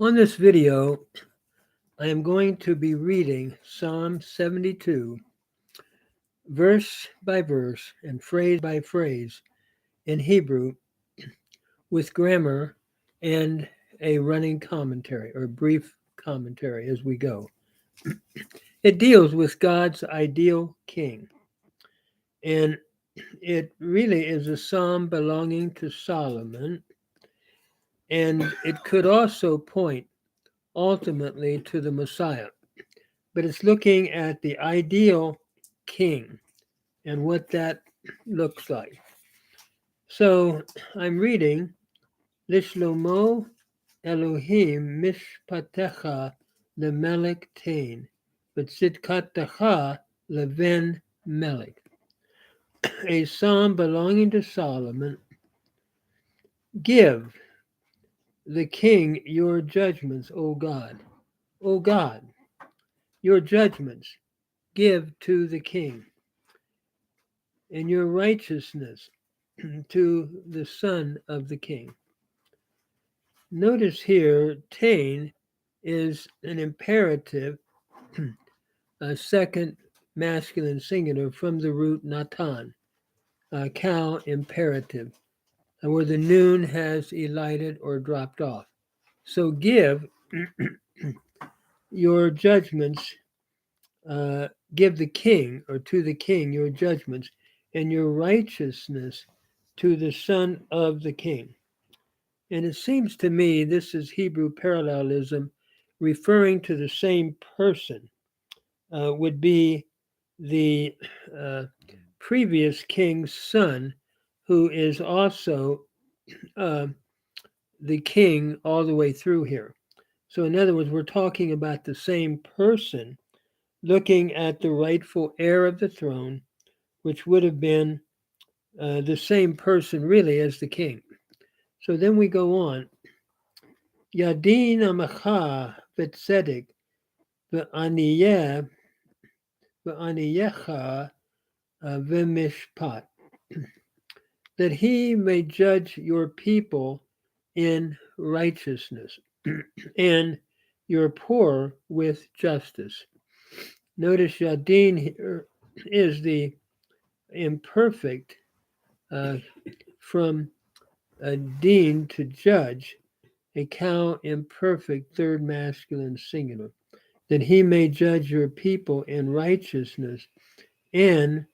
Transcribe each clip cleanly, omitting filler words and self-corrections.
On this video, I am going to be reading Psalm 72, verse by verse and phrase by phrase in Hebrew with grammar and a running commentary or brief commentary as we go. It deals with God's ideal king, and it really is a psalm belonging to Solomon, and it could also point ultimately to the Messiah. But it's looking at the ideal king and what that looks like. So I'm reading Lishlomo Elohim Mishpatecha Lemelech Tain, V'tzidkatecha Leven Melech. A psalm belonging to Solomon. Give the king your judgments, O God. O God, your judgments give to the king, and your righteousness to the son of the king. Notice here, tain is an imperative, a second masculine singular from the root natan, cow imperative, where the noon has elided or dropped off. So give your judgments, give the king or to the king your judgments and your righteousness to the son of the king. And it seems to me this is Hebrew parallelism referring to the same person, would be the uh, previous king's son, who is also uh, the king all the way through here. So, in other words, we're talking about the same person looking at the rightful heir of the throne, which would have been the same person really as the king. So then we go on. Yadin amacha v'tzedek v'aniyecha v'mishpat, that he may judge your people in righteousness and your poor with justice. Notice Yadin here is the imperfect from din to judge, a cow imperfect third masculine singular, that he may judge your people in righteousness and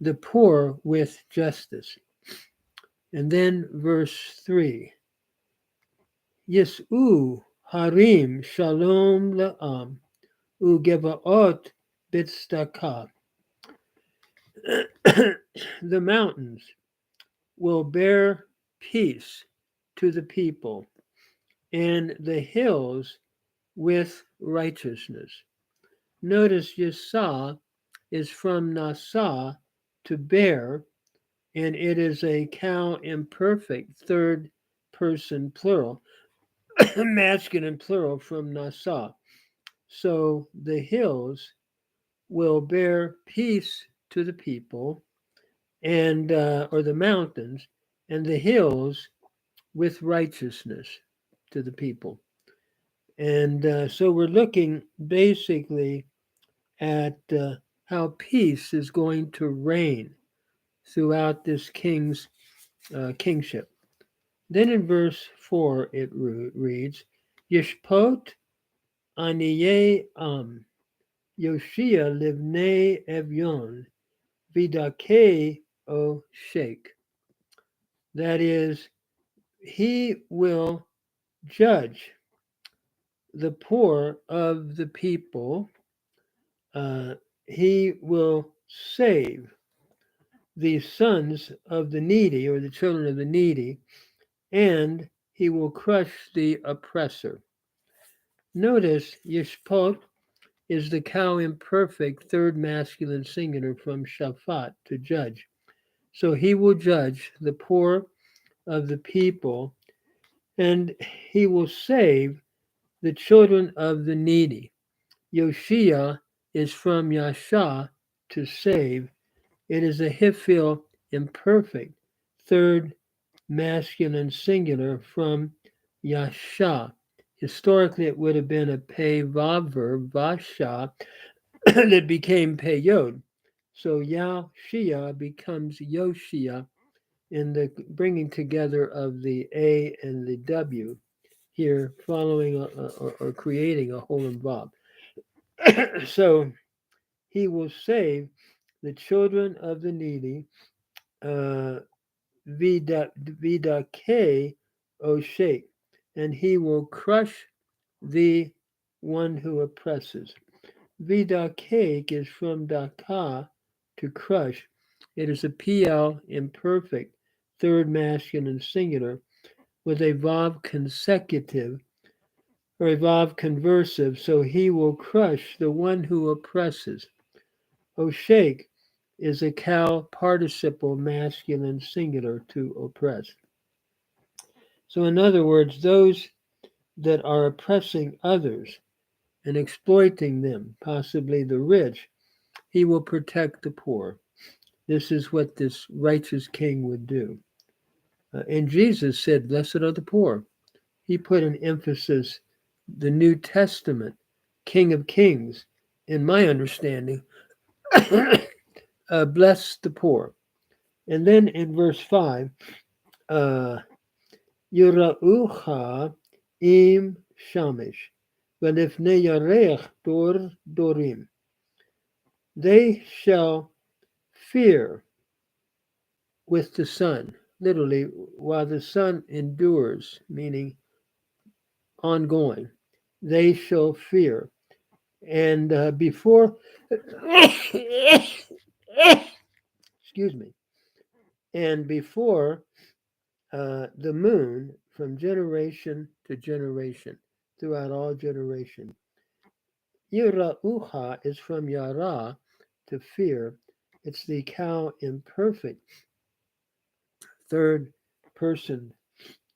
the poor with justice. And then verse 3, Yis'u harim shalom la'am ugevaot bitzdaka. The mountains will bear peace to the people, and the hills with righteousness. Notice Yisah is from Nasa, to bear, and it is a cow imperfect third person plural, masculine plural from Nasa. So the hills will bear peace to the people, and or the mountains, and the hills with righteousness to the people. And so we're looking basically at how peace is going to reign throughout this king's kingship. Then in verse 4 it reads, Yishpot aniye am, Yoshia livnei evyon, vidake o sheikh. That is, he will judge the poor of the people. He will save the sons of the needy or the children of the needy, and he will crush the oppressor. Notice Yishpot is the cow imperfect third masculine singular from Shaphat, to judge. So he will judge the poor of the people, and he will save the children of the needy. Yoshia is from Yasha, to save. It is a Hiphil imperfect third masculine singular from Yasha, Historically, it would have been a pei vav verb, vasha, that became pei yod. So Yashia becomes Yoshia in the bringing together of the A and the W here, following or creating a Holem Vav. So he will save the children of the needy, vida K Oshake, and he will crush the one who oppresses. Vida K is from daka, to crush. It is a PL imperfect, third masculine singular, with a vav consecutive or a vav conversive, so he will crush the one who oppresses. Oshake is a kal participle masculine singular, to oppress. So, in other words, those that are oppressing others and exploiting them, possibly the rich, he will protect the poor. This is what this righteous king would do. And Jesus said, Blessed are the poor. He put an emphasis, the New Testament, King of Kings, in my understanding, bless the poor. And then in verse 5, Yira'ucha im shamish, v'lifnei yareach dor dorim. They shall fear with the sun, literally, while the sun endures, meaning ongoing. They shall fear. And before, excuse me, and before the moon, from generation to generation, throughout all generation. Yira'uha is from yara, to fear. It's the kal imperfect, third person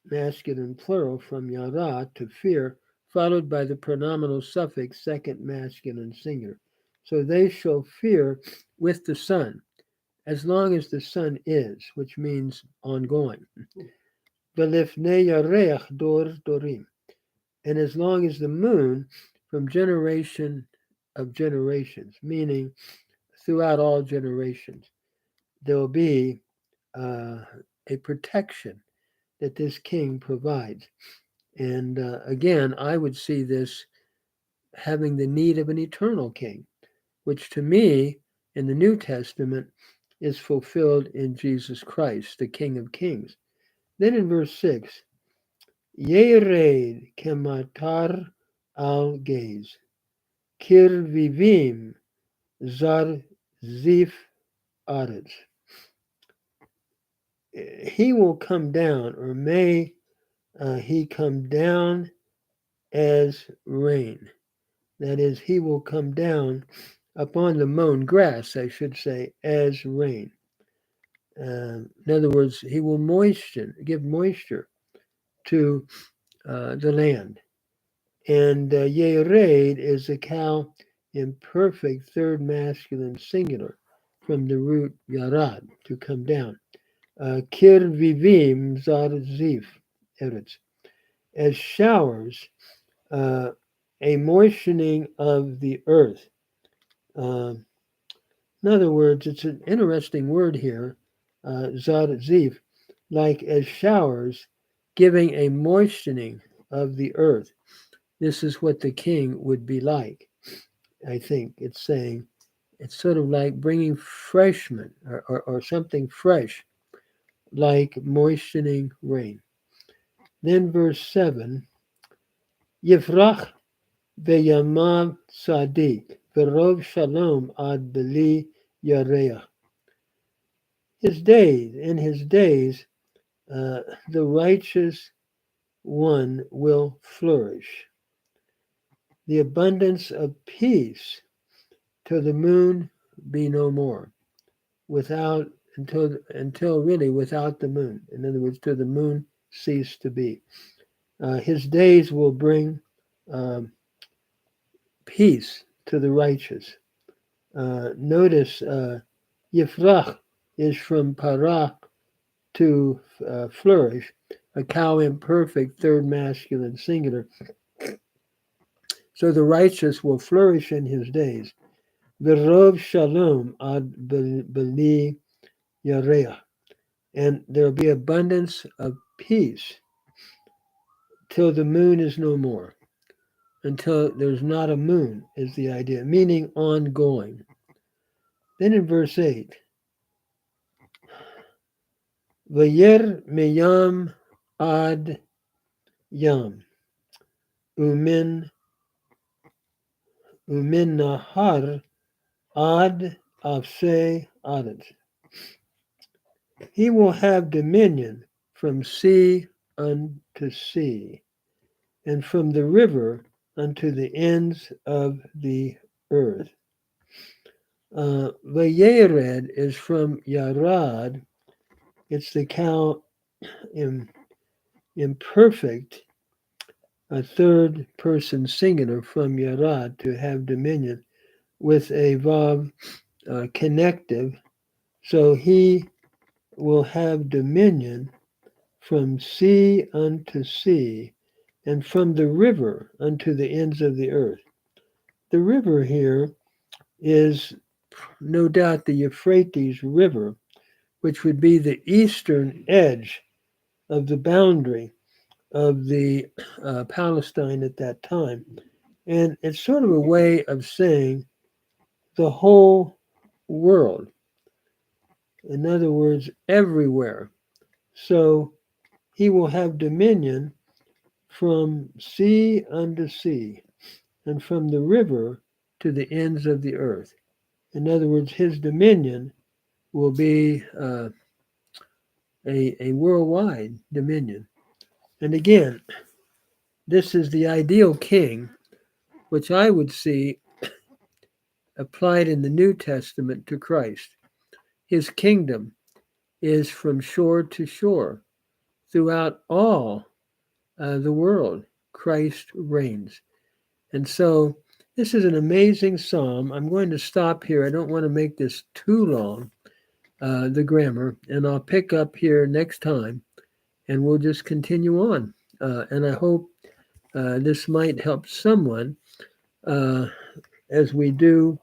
masculine plural, from yara, to fear, followed by the pronominal suffix second masculine singular. So they shall fear with the sun, as long as the sun is, which means ongoing. V'lifnei yareach dor dorim, and as long as the moon, from generation of generations, meaning throughout all generations, there will be a protection that this king provides. And again, I would see this having the need of an eternal king, which to me, in the New Testament, is fulfilled in Jesus Christ, the King of Kings. Then in verse 6, Yered kematar al gaze, kir vivim zar zif aretz. He will come down, or may he come down as rain. That is, he will come down upon the mown grass, I should say, as rain. In other words, he will give moisture to the land. And Yered is a kal imperfect third masculine singular, from the root yarad, to come down. Kir vivim zar zif eretz, as showers, a moistening of the earth. In other words, it's an interesting word here, zar zif, like as showers, giving a moistening of the earth. This is what the king would be like. I think it's saying, it's sort of like bringing freshman, or something fresh, like moistening rain. Then verse 7, Yifrach v'yamav tzaddik v'rov shalom ad beli yareach. In his days, the righteous one will flourish. The abundance of peace, till the moon be no more, until really without the moon. In other words, till the moon cease to be. His days will bring peace to the righteous. Notice Yifrach is from parak, to flourish, a kal imperfect third masculine singular, So the righteous will flourish in his days. V'rov shalom ad beli yareach. And there'll be abundance of peace till the moon is no more. Until there's not a moon is the idea, meaning ongoing. Then in verse 8, Vayer meyam ad yam, umin nahar ad afse adet. He will have dominion from sea unto sea, and from the river unto the ends of the earth. Vayered is from Yarad. It's the count imperfect, a third person singular from Yarad, to have dominion, with a vav connective. So he will have dominion from sea unto sea, and from the river unto the ends of the earth. The river here is no doubt the Euphrates River, which would be the eastern edge of the boundary of the Palestine at that time. And it's sort of a way of saying the whole world. In other words, everywhere. So he will have dominion from sea unto sea, and from the river to the ends of the earth. In other words, his dominion will be a worldwide dominion. And again, this is the ideal king, which I would see applied in the New Testament to Christ. His kingdom is from shore to shore. Throughout all the world, Christ reigns. And so this is an amazing psalm. I'm going to stop here. I don't want to make this too long, the grammar, and I'll pick up here next time, and we'll just continue on. And I hope this might help someone as we do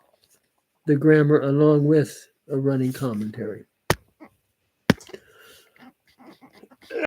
the grammar along with a running commentary.